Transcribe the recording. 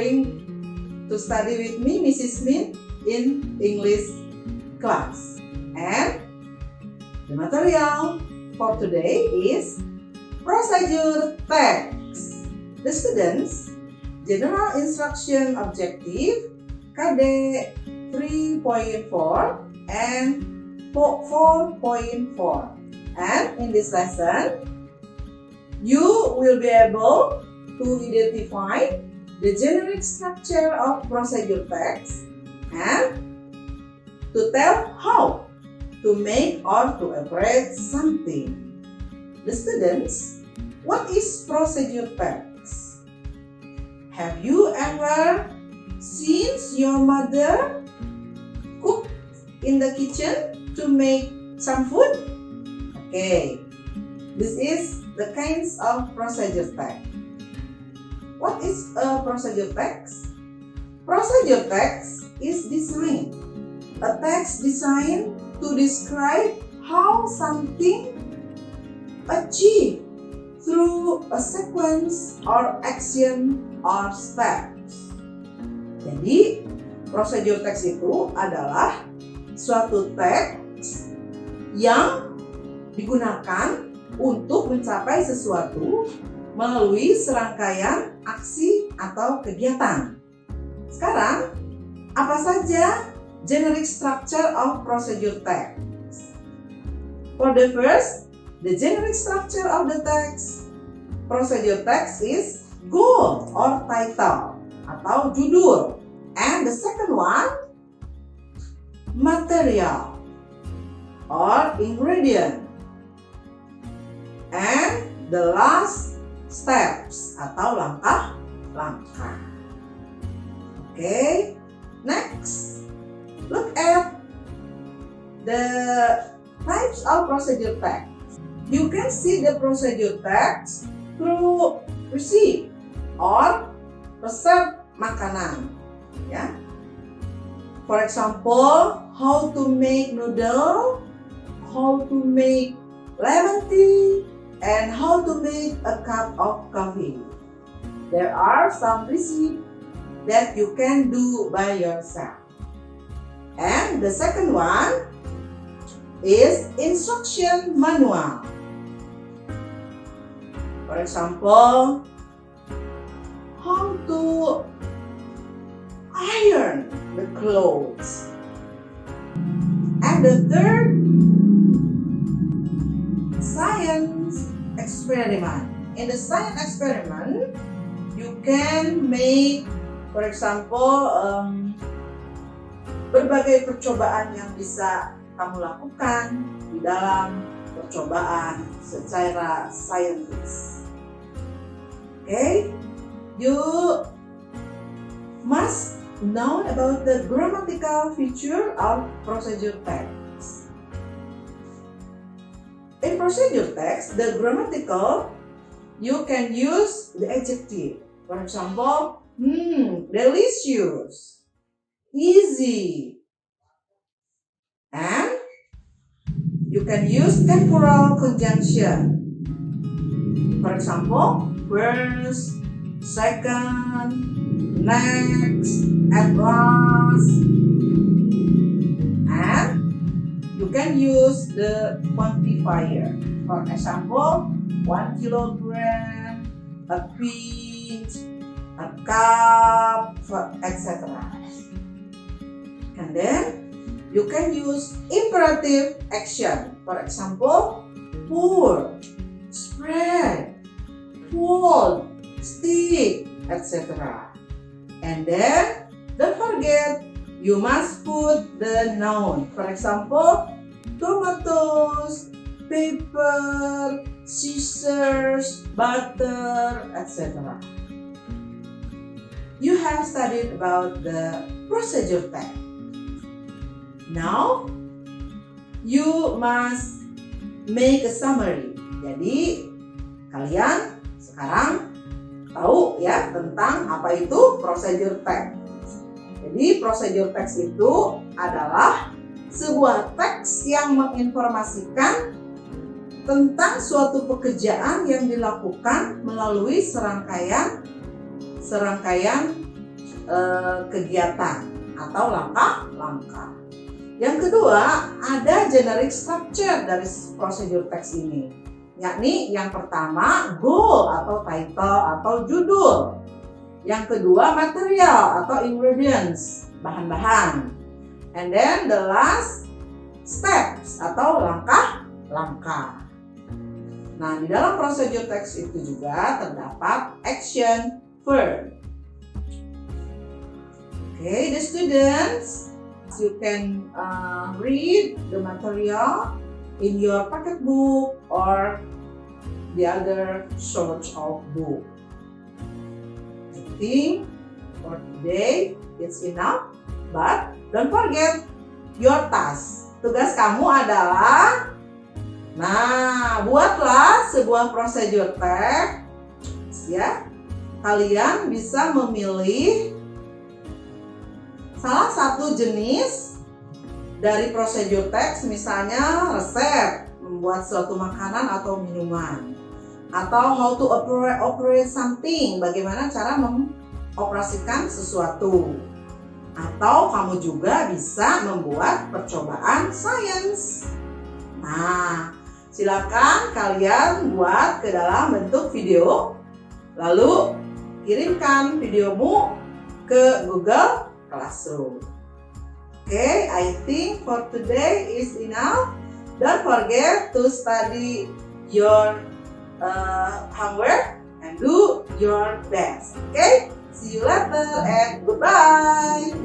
going to study with me, Mrs. Smith, in English class. And the material for today is procedure text. The students' general instruction objective KD 3.4 and 4.4. And in this lesson, you will be able to identify the generic structure of procedure text and to tell how to make or to operate something. The students, what is procedure text? Have you ever seen your mother cook in the kitchen to make some food? Okay, this is the kinds of procedure text. What is a procedure text? Procedure text is design. A text designed to describe how something achieved through a sequence or action or steps. Jadi, procedure text itu adalah suatu teks yang digunakan untuk mencapai sesuatu melalui serangkaian aksi atau kegiatan. Sekarang, apa saja generic structure of procedure text? For the first, the generic structure of the text, procedure text is goal or title atau judul. And the second one, material or ingredient. And the last, steps atau langkah-langkah. Okay, next, look at the types of procedure text. You can see the procedure text through receipt or resep makanan. Ya. For example, how to make noodle, how to make lemon tea, and how to make a cup of coffee. There are some recipes that you can do by yourself. And the second one is instruction manual. For example, how to iron the clothes. And the third, science experiment. In the science experiment, you can make, for example, berbagai percobaan yang bisa kamu lakukan di dalam percobaan secara saintis. Okay, you must know about the grammatical feature of procedure text. In procedure text, the grammatical, you can use the adjective. For example, delicious, easy. And you can use temporal conjunction. For example, first, second, next, at last. And you can use the quantifier. For example, 1 kilogram, a pinch, a cup, etc. And then you can use imperative action. For example, pour, spread, fold, stick, etc. And then don't forget, you must put the noun. For example, tomatoes, paper, scissors, butter, etc. You have studied about the procedure text. Now, you must make a summary. Jadi, kalian sekarang tahu ya tentang apa itu procedure text. Jadi procedure text itu adalah sebuah teks yang menginformasikan tentang suatu pekerjaan yang dilakukan melalui serangkaian kegiatan atau langkah-langkah. Yang kedua, ada generic structure dari procedure text ini, yakni yang pertama goal atau title atau judul, yang kedua material atau ingredients, bahan-bahan, and then the last steps atau langkah-langkah. Nah, di dalam procedure text itu juga terdapat action verb. Okay, the students, you can read the material in your pocket book or the other sorts of book. I think for today it's enough, but don't forget your task. Tugas kamu adalah, buatlah sebuah procedure text, ya. Kalian bisa memilih salah satu jenis dari procedure text, misalnya resep, membuat suatu makanan atau minuman, atau how to operate something, bagaimana cara mengoperasikan sesuatu, atau kamu juga bisa membuat percobaan sains. Nah, silakan kalian buat ke dalam bentuk video, lalu kirimkan videomu ke Google Classroom. Okay, I think for today is enough. Don't forget to study your homework and do your best. Okay, see you later and goodbye.